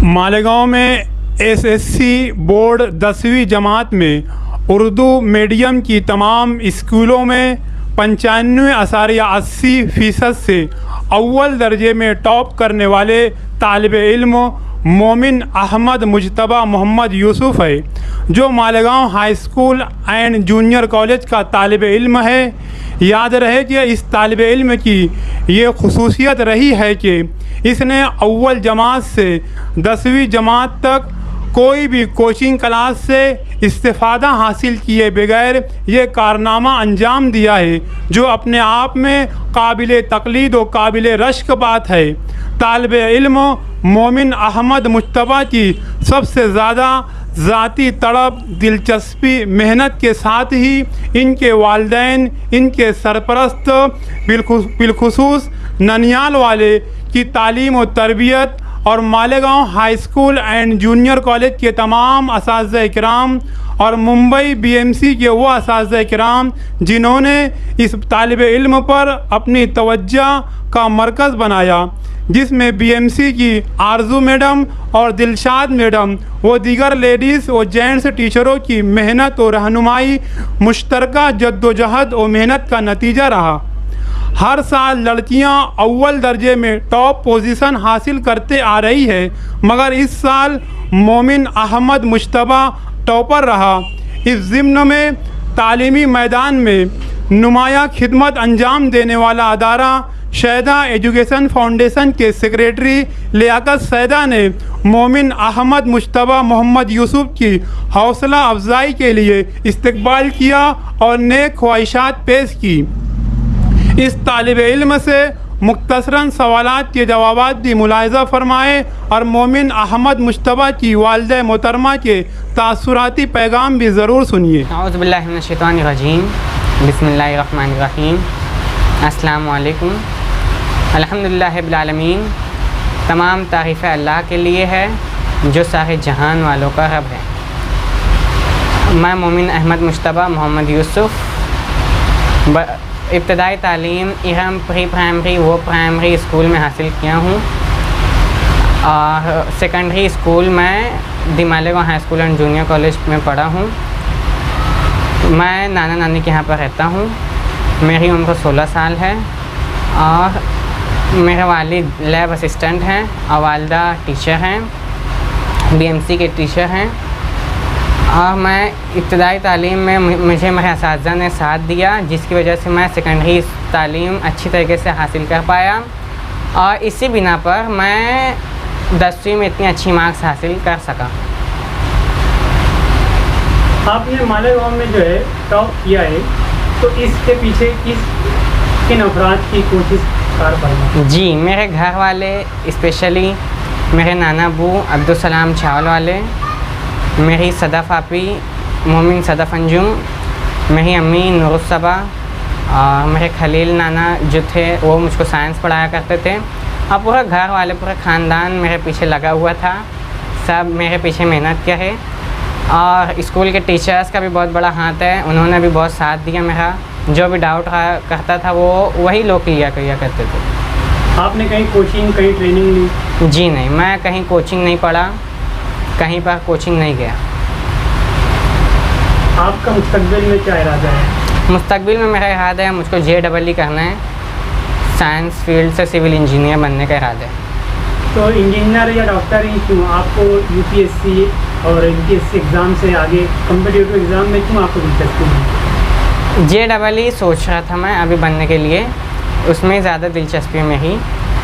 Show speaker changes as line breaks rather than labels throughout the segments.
मालेगांव में SSC board 10वीं जमात में उर्दू मीडियम की तमाम स्कूलों में 95.80% से अव्वल दर्जे में टॉप करने वाले तालिब इल्म मोमिन अहमद मुजतबा मोहम्मद यूसुफ़ है, जो Malegaon high school and junior college का तालिब इल्म है। याद रहे कि इस तालिब इल्म की ये खुसूसियत रही है कि इसने अव्वल जमात से 10वीं जमात तक कोई भी कोचिंग क्लास से इस्तिफ़ादा हासिल किए बगैर ये कारनामा अंजाम दिया है, जो अपने आप में काबिल तक़लीद और काबिल रश्क बात है। तालिब इल्म मोमिन अहमद मुजतबा की सबसे ज़्यादा ज़ाती तड़प, दिलचस्पी, मेहनत के साथ ही इनके वालिदैन, इनके सरपरस्त बिलखुसूस ननियाल वाले की तालीम और तरबियत और Malegaon high school and junior college के तमाम असातिज़ा इकराम और मुंबई बीएमसी के वो असातिज़ा इकराम जिन्होंने इस तालिब इल्म पर अपनी तवज्जो का मरकज़ बनाया, जिसमें बीएमसी की आरजू मैडम और दिलशाद मैडम व दीगर लेडीज़ और जेंट्स टीचरों की मेहनत और रहनुमाई मुश्तरका जद्दोजहद और मेहनत का नतीजा रहा। हर साल लड़कियां अव्वल दर्जे में टॉप पोजीशन हासिल करते आ रही है, मगर इस साल मोमिन अहमद मुजतबा टॉपर रहा। इस ज़िम्न में तालीमी मैदान में नुमाया खिदमत अंजाम देने वाला अदारा शैदा एजुकेशन फाउंडेशन के सेक्रेटरी लियाकत सैदा ने मोमिन अहमद मुजतबा मोहम्मद यूसुफ़ की हौसला अफजाई के लिए इस्तकबाल किया और नेक ख्वाहिशात पेश की। इस तालिब इल्म से मुख्तसरन सवालात के जवाबात भी मुलाहिज़ा फरमाए और मोमिन अहमद मुजतबा की वालिदा मोहतरमा के तासुराती पैगाम भी ज़रूर सुनिए।
औज़ु बिल्लाहि मिनश शैतानिर रजीम, बिस्मिल्लाहिर रहमानिर रहीम। अस्सलामु अलैकुम। अल्हम्दुलिल्लाहि रब्बिल आलमीन। तमाम तारीफ़ें अल्लाह के लिए है जो सारे जहान वालों का रब है। मैं मोमिन अहमद मुजतबा मोहम्मद यूसुफ़ इब्तदाई तालीम इरम प्री प्राइमरी वो प्राइमरी स्कूल में हासिल किया हूँ और सेकेंडरी स्कूल में the Malegaon high school and junior college में पढ़ा हूँ। मैं नाना नानी के यहाँ पर रहता हूँ। मेरी उम्र 16 साल है और मेरे वालिद लैब असिस्टेंट हैं और वालिदा टीचर हैं, बीएमसी के टीचर हैं। और मैं इब्तदाई तालीम में मुझे मेरे असातिज़ा ने साथ दिया, जिसकी वजह से मैं सेकेंडरी तालीम अच्छी तरीके से हासिल कर पाया और इसी बिना पर मैं 10वीं में इतनी अच्छी मार्क्स हासिल कर सका।
आपने मालेगांव में जो है टॉप किया है, तो इसके पीछे किन अफराद की कोशिश कार?
जी, मेरे घर वाले स्पेशली मेरे नाना अबू अब्दुल सलाम चावल वाले, मेरी सदफ़ आपी मोमिन सदफ़ अंजुम, मेरी अम्मी नूरुस्सबा और मेरे खलील नाना जो थे वो मुझको साइंस पढ़ाया करते थे। और पूरा घर वाले, पूरा ख़ानदान मेरे पीछे लगा हुआ था। सब मेरे पीछे मेहनत किया है और स्कूल के टीचर्स का भी बहुत बड़ा हाथ है। उन्होंने भी बहुत साथ दिया मेरा। जो भी डाउट करता था वो वही लोग किया करते थे।
आपने कहीं कोचिंग, कहीं ट्रेनिंग ली?
जी नहीं, मैं कहीं कोचिंग नहीं पढ़ा, कहीं पर कोचिंग नहीं गया।
आपका मुस्तकबिल में क्या इरादा है?
मुस्तकबिल में मेरा इरादा है मुझको JEE करना है। साइंस फील्ड से सिविल इंजीनियर बनने का इरादा है।
तो इंजीनियर या डॉक्टर ही क्यों? आपको यूपीएससी और एमपीएससी एग्ज़ाम से आगे कॉम्पिटिटिव एग्ज़ाम में क्यों आपको दिलचस्पी है?
JEE सोच रहा था मैं अभी बनने के लिए, उसमें ज़्यादा दिलचस्पी में ही,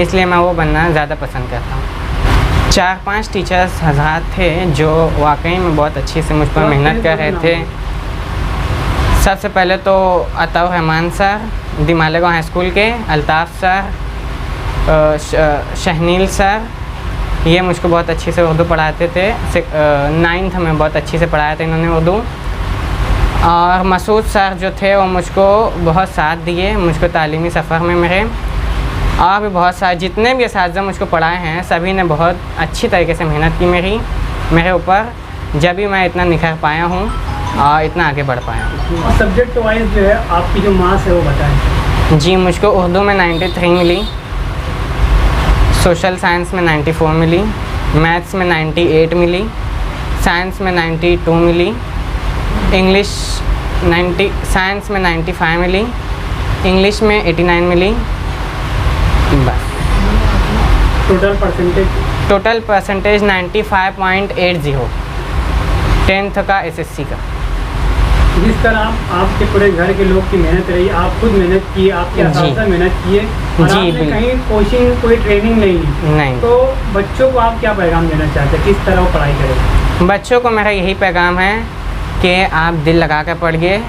इसलिए मैं वो बनना ज़्यादा पसंद करता हूँ। 4-5 टीचर्स हज़रात थे जो वाकई में बहुत अच्छे से मुझ पर मेहनत कर रहे थे। सबसे पहले तो अताउर रहमान सर दी मालेगांव हाई स्कूल के, अल्ताफ़ सर, शहनील सर, ये मुझको बहुत अच्छे से उर्दू पढ़ाते थे। 9th में बहुत अच्छे से पढ़ाया था इन्होंने उर्दू। और मसूद सर जो थे वो मुझको बहुत साथ दिए मुझको तालीमी सफ़र में मेरे। और भी बहुत सारे जितने भी असातिज़ा मुझको पढ़ाए हैं सभी ने बहुत अच्छी तरीके से मेहनत की मेरे ऊपर, जब भी मैं इतना निखर पाया हूँ। इतना आगे बढ़ पाया हूँ।
और सब्जेक्ट वाइज जो है आपकी जो मार्क्स है वो बताएं।
जी, मुझको उर्दू में 93 मिली, सोशल साइंस में 94 मिली, मैथ्स में 98 मिली, साइंस में 92 मिली, साइंस में 95 मिली, इंग्लिश में 89 मिली। बस टोटल परसेंटेज 95.80 10th का एसएससी का।
जिस तरह आपके पूरे घर के लोग की मेहनत रही, आप खुद मेहनत की, आपके असातिज़ा मेहनत किए और आपने कहीं कोचिंग कोई ट्रेनिंग नहीं ली, तो बच्चों को आप क्या पैगाम देना चाहते हैं, किस तरह वो पढ़ाई करें?
बच्चों को मेरा यही पैगाम है कि आप दिल लगा कर पढ़िए।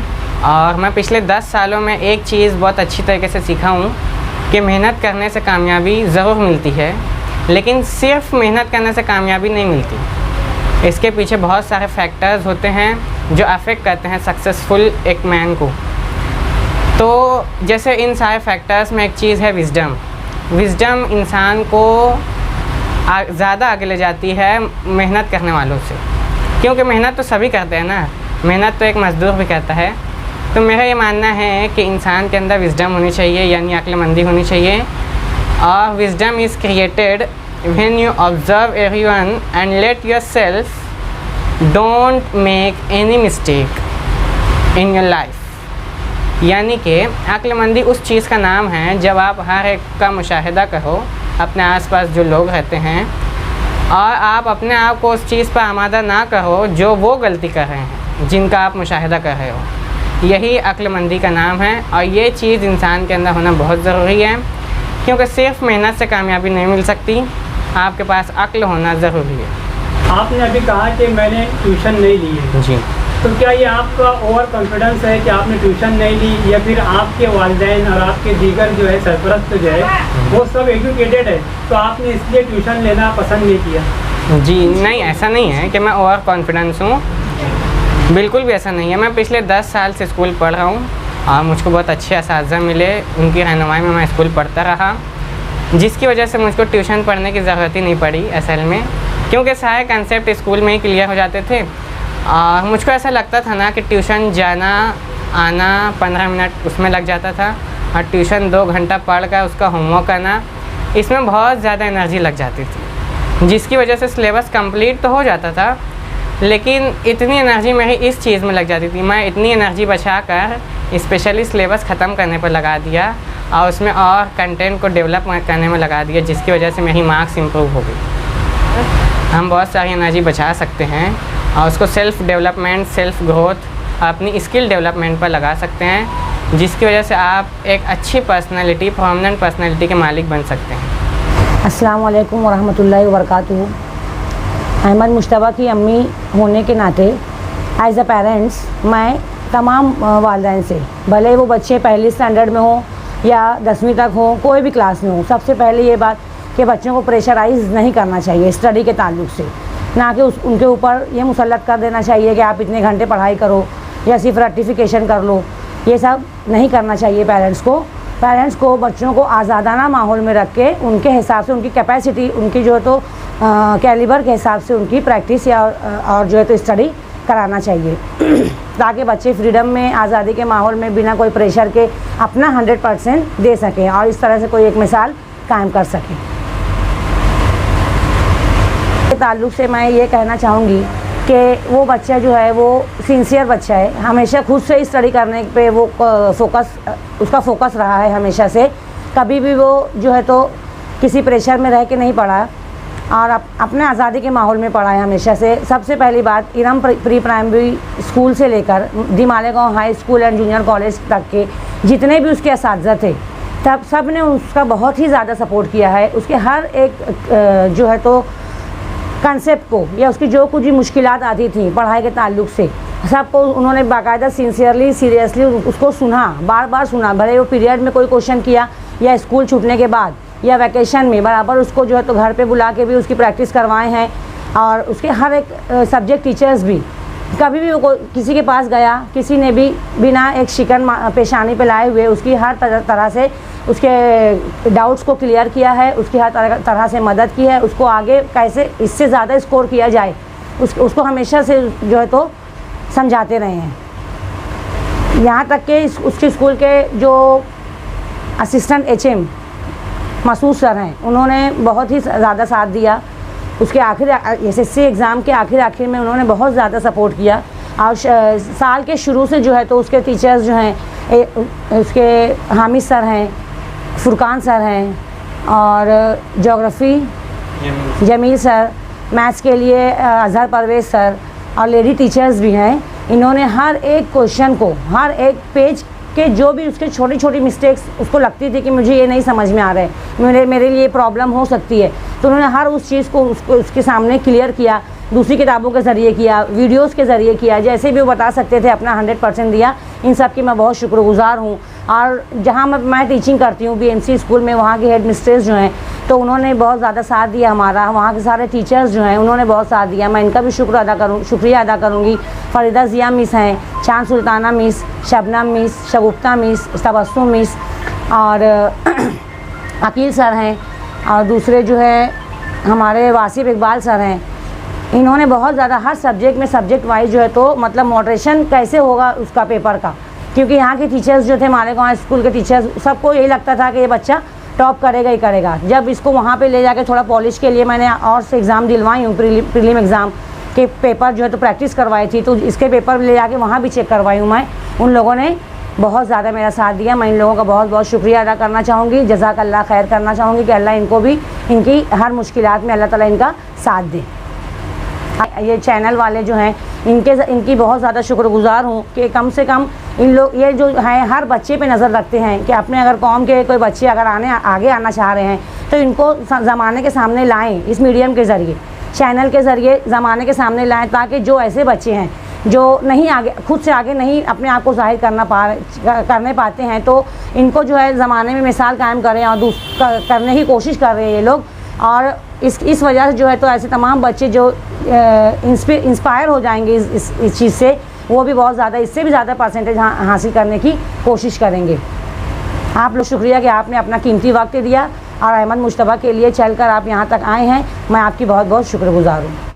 और मैं पिछले 10 सालों में एक चीज़ बहुत अच्छी तरीके से सीखा हूँ कि मेहनत करने से कामयाबी ज़रूर मिलती है, लेकिन सिर्फ मेहनत करने से कामयाबी नहीं मिलती। इसके पीछे बहुत सारे फैक्टर्स होते हैं जो अफेक्ट करते हैं सक्सेसफुल एक मैन को। तो जैसे इन सारे फैक्टर्स में एक चीज़ है विज़डम। विज़डम इंसान को ज़्यादा आगे ले जाती है मेहनत करने वालों से, क्योंकि मेहनत तो सभी करते हैं ना, मेहनत तो एक मज़दूर भी करता है। तो मेरा ये मानना है कि इंसान के अंदर विज़डम होनी चाहिए, यानी अक्लमंदी होनी चाहिए। और wisdom is created when you observe everyone and let yourself don't make any mistake in your life. यानी कि अक्लमंदी उस चीज़ का नाम है जब आप हर एक का मुशाहिदा करो, अपने आसपास जो लोग रहते हैं, और आप अपने आप को उस चीज़ पर आमादा ना करो जो वो गलती कर रहे हैं जिनका आप मुशाहिदा कर रहे हो। यही अक्लमंदी का नाम है और ये चीज़ इंसान के अंदर होना बहुत ज़रूरी है, क्योंकि सिर्फ मेहनत से कामयाबी नहीं मिल सकती, आपके पास अक्ल होना ज़रूरी है।
आपने अभी कहा कि मैंने ट्यूशन नहीं ली है,
जी,
तो क्या ये आपका ओवर कॉन्फिडेंस है कि आपने ट्यूशन नहीं ली, या फिर आपके वालिदैन और आपके दीगर जो है सरपरस्त जो है वो सब एजुकेटेड है, तो आपने इसलिए ट्यूशन लेना पसंद नहीं किया?
जी नहीं, ऐसा नहीं है कि मैं ओवर कॉन्फिडेंस हूँ, बिल्कुल भी ऐसा नहीं है। मैं पिछले 10 साल से स्कूल पढ़ रहा हूँ और मुझको बहुत अच्छे असातिज़ा मिले, उनकी रहनुमाई में मैं स्कूल पढ़ता रहा, जिसकी वजह से मुझको ट्यूशन पढ़ने की ज़रूरत ही नहीं पड़ी असल में, क्योंकि सारे कंसेप्ट स्कूल में ही क्लियर हो जाते थे। और मुझको ऐसा लगता था ना कि ट्यूशन जाना आना 15 मिनट उसमें लग जाता था, और ट्यूशन 2 घंटा पढ़ कर उसका होमवर्क करना, इसमें बहुत ज़्यादा एनर्जी लग जाती थी, जिसकी वजह से सिलेबस कंप्लीट तो हो जाता था, लेकिन इतनी एनर्जी मेरी इस चीज़ में लग जाती थी। मैं इतनी एनर्जी बचा कर स्पेशली सिलेबस ख़त्म करने पर लगा दिया और उसमें और कंटेंट को डेवलप करने में लगा दिया, जिसकी वजह से मेरी मार्क्स इम्प्रूव हो गई। हम बहुत सारी एनर्जी बचा सकते हैं और उसको सेल्फ़ डेवलपमेंट, सेल्फ़ ग्रोथ, अपनी स्किल डेवलपमेंट पर लगा सकते हैं, जिसकी वजह से आप एक अच्छी पर्सनैलिटी, परमानेंट पर्सनैलिटी के मालिक बन सकते हैं।
अस्सलाम वालेकुम वरहमतुल्लाहि वबरकातुहू। अहमद मुश्तबा की अम्मी होने के नाते एज़ अ पेरेंट्स मैं तमाम वालिदैन से, भले वो बच्चे पहली स्टैंडर्ड में हों या 10वीं तक हों, कोई भी क्लास में हो, सबसे पहले ये बात कि बच्चों को प्रेशराइज़ नहीं करना चाहिए स्टडी के ताल्लुक से, ना कि उनके ऊपर ये मुसल्लत कर देना चाहिए कि आप इतने घंटे पढ़ाई करो या सिर्फ रेक्टिफिकेशन कर लो। ये सब नहीं करना चाहिए पेरेंट्स को बच्चों को आज़ादाना माहौल में रख के उनके हिसाब से, उनकी कैपेसिटी, उनकी जो है तो कैलिबर के हिसाब से उनकी प्रैक्टिस या और जो है तो स्टडी कराना चाहिए ताकि बच्चे फ्रीडम में, आज़ादी के माहौल में बिना कोई प्रेशर के अपना 100% दे सकें और इस तरह से कोई एक मिसाल कायम कर सकें। के ताल्लुक़ से मैं ये कहना चाहूँगी कि वो बच्चा जो है वो सिंसियर बच्चा है, हमेशा खुद से स्टडी करने पे वो उसका फोकस रहा है हमेशा से, कभी भी वो जो है तो किसी प्रेशर में रह के नहीं पढ़ा और अपने आज़ादी के माहौल में पढ़ा है हमेशा से। सबसे पहली बात, इरम प्री प्राइमरी स्कूल से लेकर the Malegaon high school and junior college तक के जितने भी उसके असातिज़ा थे, तब सब ने उसका बहुत ही ज़्यादा सपोर्ट किया है। उसके हर एक जो है तो कंसेप्ट को या उसकी जो कुछ भी मुश्किलात आती थी पढ़ाई के ताल्लुक से, सबको उन्होंने बाकायदा सिंसियरली, सीरियसली उसको सुना, बार बार सुना। भले वो पीरियड में कोई क्वेश्चन किया या स्कूल छूटने के बाद या वैकेशन में, बराबर उसको जो है तो घर पे बुला के भी उसकी प्रैक्टिस करवाए हैं। और उसके हर एक सब्जेक्ट टीचर्स भी, कभी भी वो किसी के पास गया, किसी ने भी बिना एक शिकन पेशानी पे लाए हुए उसकी हर तरह से उसके डाउट्स को क्लियर किया है, उसकी हर तरह से मदद की है। उसको आगे कैसे इससे ज़्यादा स्कोर किया जाए उसको हमेशा से जो है तो समझाते रहे हैं। यहाँ तक कि उसके स्कूल के जो असिस्टेंट HM मसूद सर हैं, उन्होंने बहुत ही ज़्यादा साथ दिया। उसके आखिर SSC एग्ज़ाम के आखिर में उन्होंने बहुत ज़्यादा सपोर्ट किया। और साल के शुरू से जो है तो उसके टीचर्स जो हैं उसके हामिद सर हैं, फुरकान सर हैं और जोग्राफ़ी जमील सर, मैथ्स के लिए अज़हर परवेज़ सर और लेडी टीचर्स भी हैं। इन्होंने हर एक क्वेश्चन को, हर एक पेज के जो भी उसके छोटी छोटी मिस्टेक्स उसको लगती थी कि मुझे ये नहीं समझ में आ रहा है, मेरे लिए प्रॉब्लम हो सकती है, तो उन्होंने हर उस चीज़ को उसके सामने क्लियर किया। दूसरी किताबों के ज़रिए किया, वीडियोस के ज़रिए किया, जैसे भी वो बता सकते थे अपना 100% दिया। इन सब की मैं बहुत शुक्रगुज़ार हूँ। और जहाँ मैं टीचिंग करती हूँ BMC स्कूल में, वहाँ की हेड मिस्ट्रेस जो हैं तो उन्होंने बहुत ज़्यादा साथ दिया हमारा। वहाँ के सारे टीचर्स जो हैं उन्होंने बहुत साथ दिया। मैं इनका भी शुक्रिया अदा करूँगी। फ़रीदा ज़िया मिस हैं, चांद सुल्ताना मिस, शबनम मिस, शगुफ्ता मिस, तबस्सुम मिस और अकील सर हैं और दूसरे जो है हमारे वासिफ इकबाल सर हैं। इन्होंने बहुत ज़्यादा हर सब्जेक्ट में सब्जेक्ट वाइज जो है तो मतलब मॉडरेशन कैसे होगा उसका पेपर का, क्योंकि यहाँ के टीचर्स जो थे मालेगांव स्कूल के टीचर्स, सबको यही लगता था कि ये बच्चा टॉप करेगा ही करेगा। जब इसको वहाँ पे ले जाके थोड़ा पॉलिश के लिए मैंने और से एग्ज़ाम दिलवाई हूँ, प्रीलिम एग्ज़ाम के पेपर जो है तो प्रैक्टिस करवाई थी, तो इसके पेपर ले जाके वहाँ भी चेक करवाई हूँ मैं। उन लोगों ने बहुत ज़्यादा मेरा साथ दिया। मैं इन लोगों का बहुत बहुत शुक्रिया अदा करना चाहूँगी। जज़ाकल्लाह खैर करना चाहूँगी कि अल्लाह इनको भी इनकी हर मुश्किलात में अल्लाह ताला इनका साथ दे। ये चैनल वाले जो हैं इनकी बहुत ज़्यादा शुक्रगुज़ार हूँ कि कम से कम इन लोग ये जो है हर बच्चे पे नज़र रखते हैं कि अपने अगर कौम के कोई बच्चे अगर आगे आना चाह रहे हैं तो इनको ज़माने के सामने लाएं, इस मीडियम के ज़रिए, चैनल के ज़रिए ज़माने के सामने लाएं, ताकि जो ऐसे बच्चे हैं जो नहीं आगे, खुद से आगे नहीं अपने आप को ज़ाहिर करने पाते हैं, तो इनको जो है ज़माने में मिसाल कायम करें और करने की कोशिश कर रहे हैं ये लोग। और इस वजह से जो है तो ऐसे तमाम बच्चे जो इंस्पायर हो जाएंगे इस चीज़ से, वो भी बहुत ज़्यादा, इससे भी ज़्यादा परसेंटेज हासिल करने की कोशिश करेंगे। आप लोग शुक्रिया कि आपने अपना कीमती वक्त दिया और अहमद मुश्तबा के लिए चलकर आप यहाँ तक आए हैं। मैं आपकी बहुत बहुत शुक्रगुज़ार हूँ।